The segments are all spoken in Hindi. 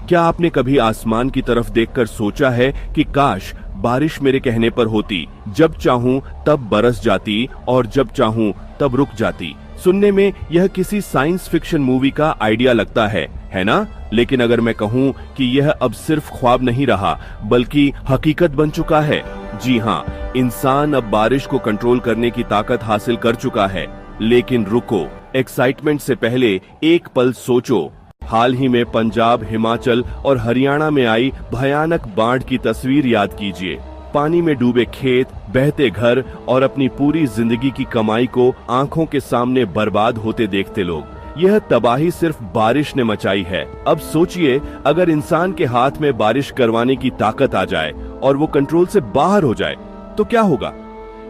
क्या आपने कभी आसमान की तरफ देखकर सोचा है कि काश बारिश मेरे कहने पर होती, जब चाहूं तब बरस जाती और जब चाहूं तब रुक जाती। सुनने में यह किसी साइंस फिक्शन मूवी का आइडिया लगता है ना? लेकिन अगर मैं कहूं कि यह अब सिर्फ ख्वाब नहीं रहा बल्कि हकीकत बन चुका है। जी हाँ, इंसान अब बारिश को कंट्रोल करने की ताकत हासिल कर चुका है। लेकिन रुको, एक्साइटमेंट से पहले एक पल सोचो। हाल ही में पंजाब, हिमाचल और हरियाणा में आई भयानक बाढ़ की तस्वीर याद कीजिए। पानी में डूबे खेत, बहते घर और अपनी पूरी जिंदगी की कमाई को आंखों के सामने बर्बाद होते देखते लोग। यह तबाही सिर्फ बारिश ने मचाई है। अब सोचिए, अगर इंसान के हाथ में बारिश करवाने की ताकत आ जाए और वो कंट्रोल से बाहर हो जाए तो क्या होगा?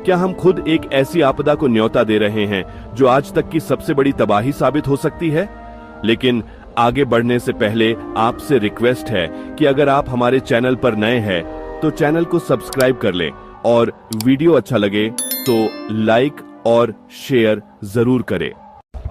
क्या हम खुद एक ऐसी आपदा को न्योता दे रहे हैं जो आज तक की सबसे बड़ी तबाही साबित हो सकती है? लेकिन आगे बढ़ने से पहले आपसे रिक्वेस्ट है कि अगर आप हमारे चैनल पर नए हैं तो चैनल को सब्सक्राइब कर लें और वीडियो अच्छा लगे तो लाइक और शेयर जरूर करें।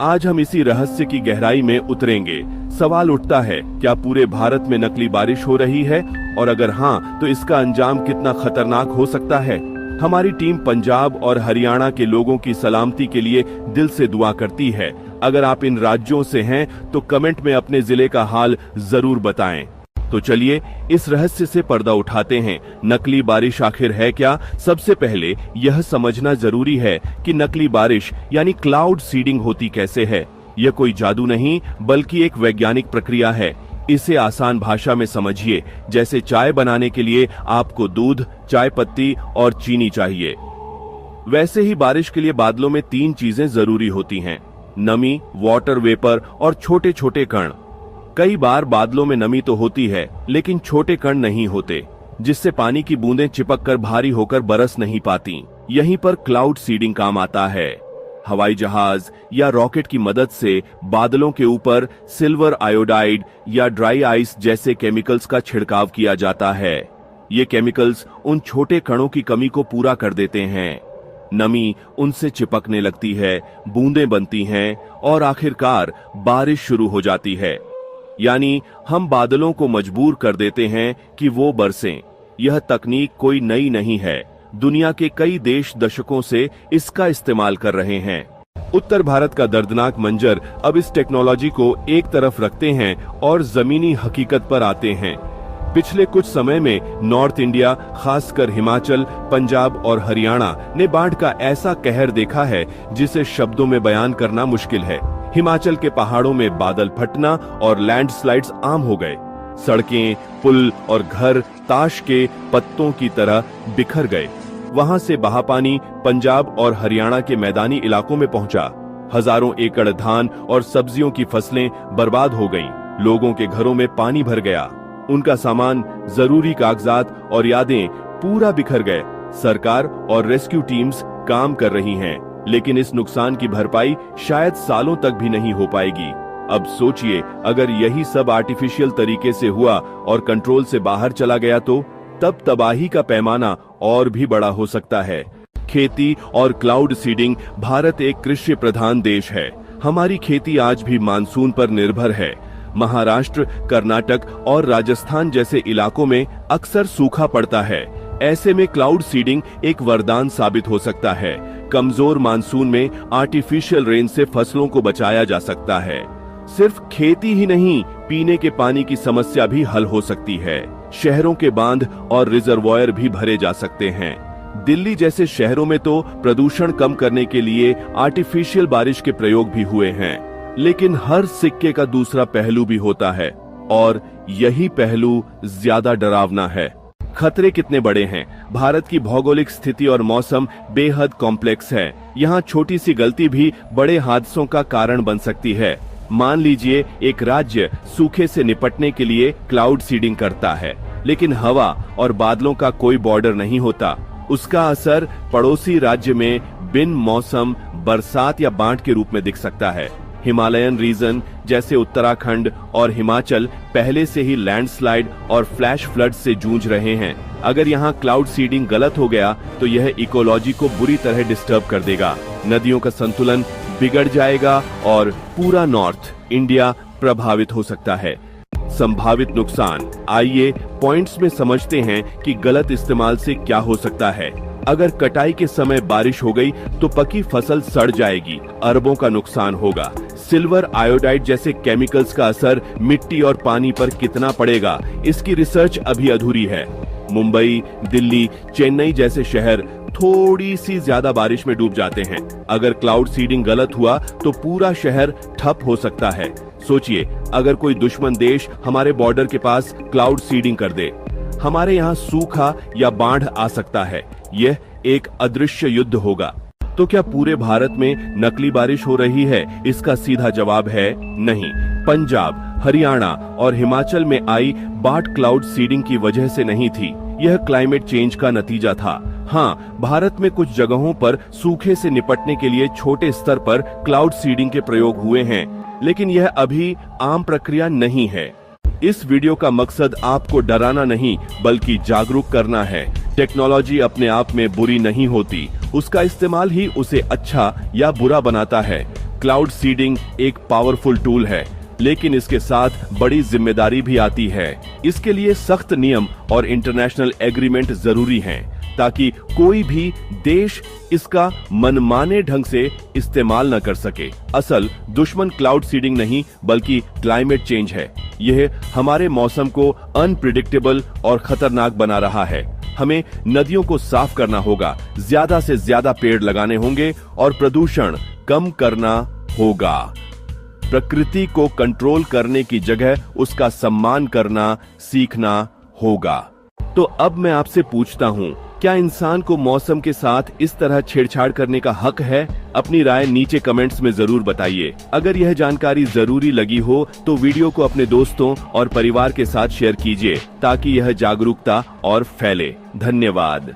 आज हम इसी रहस्य की गहराई में उतरेंगे। सवाल उठता है, क्या पूरे भारत में नकली बारिश हो रही है? और अगर हाँ, तो इसका अंजाम कितना खतरनाक हो सकता है? हमारी टीम पंजाब और हरियाणा के लोगों की सलामती के लिए दिल से दुआ करती है। अगर आप इन राज्यों से हैं तो कमेंट में अपने जिले का हाल जरूर बताएं। तो चलिए इस रहस्य से पर्दा उठाते हैं। नकली बारिश आखिर है क्या? सबसे पहले यह समझना जरूरी है कि नकली बारिश यानी क्लाउड सीडिंग होती कैसे है। यह कोई जादू नहीं बल्कि एक वैज्ञानिक प्रक्रिया है। इसे आसान भाषा में समझिए, जैसे चाय बनाने के लिए आपको दूध, चाय पत्ती और चीनी चाहिए, वैसे ही बारिश के लिए बादलों में 3 चीजें जरूरी होती हैं: नमी, वाटर वेपर और छोटे छोटे कण। कई बार बादलों में नमी तो होती है लेकिन छोटे कण नहीं होते, जिससे पानी की बूंदें चिपक कर भारी होकर बरस नहीं पाती। यहीं पर क्लाउड सीडिंग काम आता है। हवाई जहाज या रॉकेट की मदद से बादलों के ऊपर सिल्वर आयोडाइड या ड्राई आइस जैसे केमिकल्स का छिड़काव किया जाता है। ये केमिकल्स उन छोटे कणों की कमी को पूरा कर देते हैं। नमी उनसे चिपकने लगती है, बूंदें बनती हैं और आखिरकार बारिश शुरू हो जाती है। यानी हम बादलों को मजबूर कर देते हैं कि वो बरसें। यह तकनीक कोई नई नहीं है। दुनिया के कई देश दशकों से इसका इस्तेमाल कर रहे हैं। उत्तर भारत का दर्दनाक मंजर अब इस टेक्नोलॉजी को एक तरफ रखते हैं और जमीनी हकीकत पर आते हैं। पिछले कुछ समय में नॉर्थ इंडिया, खासकर हिमाचल, पंजाब और हरियाणा ने बाढ़ का ऐसा कहर देखा है जिसे शब्दों में बयान करना मुश्किल है। हिमाचल के पहाड़ों में बादल फटना और लैंडस्लाइड्स आम हो गए। सड़कें, पुल और घर ताश के पत्तों की तरह बिखर गए। वहां से बहा पानी पंजाब और हरियाणा के मैदानी इलाकों में पहुंचा। हजारों एकड़ धान और सब्जियों की फसलें बर्बाद हो गईं। लोगों के घरों में पानी भर गया। उनका सामान, जरूरी कागजात और यादें पूरा बिखर गए। सरकार और रेस्क्यू टीम्स काम कर रही हैं, लेकिन इस नुकसान की भरपाई शायद सालों तक भी नहीं हो पाएगी। अब सोचिए, अगर यही सब आर्टिफिशियल तरीके से हुआ और कंट्रोल से बाहर चला गया तो तब तबाही का पैमाना और भी बड़ा हो सकता है। खेती और क्लाउड सीडिंग। भारत एक कृषि प्रधान देश है। हमारी खेती आज भी मानसून पर निर्भर है। महाराष्ट्र, कर्नाटक और राजस्थान जैसे इलाकों में अक्सर सूखा पड़ता है। ऐसे में क्लाउड सीडिंग एक वरदान साबित हो सकता है। कमजोर मानसून में आर्टिफिशियल रेन से फसलों को बचाया जा सकता है। सिर्फ खेती ही नहीं, पीने के पानी की समस्या भी हल हो सकती है। शहरों के बांध और रिजर्वॉयर भी भरे जा सकते हैं। दिल्ली जैसे शहरों में तो प्रदूषण कम करने के लिए आर्टिफिशियल बारिश के प्रयोग भी हुए हैं। लेकिन हर सिक्के का दूसरा पहलू भी होता है और यही पहलू ज्यादा डरावना है। खतरे कितने बड़े हैं। भारत की भौगोलिक स्थिति और मौसम बेहद कॉम्प्लेक्स है। यहाँ छोटी सी गलती भी बड़े हादसों का कारण बन सकती है। मान लीजिए एक राज्य सूखे से निपटने के लिए क्लाउड सीडिंग करता है, लेकिन हवा और बादलों का कोई बॉर्डर नहीं होता। उसका असर पड़ोसी राज्य में बिन मौसम बरसात या बाढ़ के रूप में दिख सकता है। हिमालयन रीजन जैसे उत्तराखंड और हिमाचल पहले से ही लैंडस्लाइड और फ्लैश फ्लड से जूझ रहे हैं। अगर यहाँ क्लाउड सीडिंग गलत हो गया तो यह इकोलॉजी को बुरी तरह डिस्टर्ब कर देगा। नदियों का संतुलन बिगड़ जाएगा और पूरा नॉर्थ इंडिया प्रभावित हो सकता है। संभावित नुकसान। आइए पॉइंट्स में समझते हैं कि गलत इस्तेमाल से क्या हो सकता है। अगर कटाई के समय बारिश हो गई तो पकी फसल सड़ जाएगी, अरबों का नुकसान होगा। सिल्वर आयोडाइड जैसे केमिकल्स का असर मिट्टी और पानी पर कितना पड़ेगा, इसकी रिसर्च अभी अधूरी है। मुंबई, दिल्ली, चेन्नई जैसे शहर थोड़ी सी ज्यादा बारिश में डूब जाते हैं। अगर क्लाउड सीडिंग गलत हुआ तो पूरा शहर ठप हो सकता है। सोचिए, अगर कोई दुश्मन देश हमारे बॉर्डर के पास क्लाउड सीडिंग कर दे, हमारे यहाँ सूखा या बाढ़ आ सकता है। यह एक अदृश्य युद्ध होगा। तो क्या पूरे भारत में नकली बारिश हो रही है? इसका सीधा जवाब है नहीं। पंजाब, हरियाणा और हिमाचल में आई बाढ़ क्लाउड सीडिंग की वजह से नहीं थी, यह क्लाइमेट चेंज का नतीजा था। हाँ, भारत में कुछ जगहों पर सूखे से निपटने के लिए छोटे स्तर पर क्लाउड सीडिंग के प्रयोग हुए हैं, लेकिन यह अभी आम प्रक्रिया नहीं है। इस वीडियो का मकसद आपको डराना नहीं बल्कि जागरूक करना है। टेक्नोलॉजी अपने आप में बुरी नहीं होती, उसका इस्तेमाल ही उसे अच्छा या बुरा बनाता है। क्लाउड सीडिंग एक पावरफुल टूल है, लेकिन इसके साथ बड़ी जिम्मेदारी भी आती है। इसके लिए सख्त नियम और इंटरनेशनल एग्रीमेंट जरूरी हैं, ताकि कोई भी देश इसका मनमाने ढंग से इस्तेमाल न कर सके। असल दुश्मन क्लाउड सीडिंग नहीं बल्कि क्लाइमेट चेंज है। यह हमारे मौसम को अनप्रिडिक्टेबल और खतरनाक बना रहा है। हमें नदियों को साफ करना होगा, ज्यादा से ज्यादा पेड़ लगाने होंगे और प्रदूषण कम करना होगा। प्रकृति को कंट्रोल करने की जगह उसका सम्मान करना सीखना होगा। तो अब मैं आपसे पूछता हूँ, क्या इंसान को मौसम के साथ इस तरह छेड़छाड़ करने का हक है? अपनी राय नीचे कमेंट्स में जरूर बताइए। अगर यह जानकारी जरूरी लगी हो तो वीडियो को अपने दोस्तों और परिवार के साथ शेयर कीजिए, ताकि यह जागरूकता और फैले। धन्यवाद।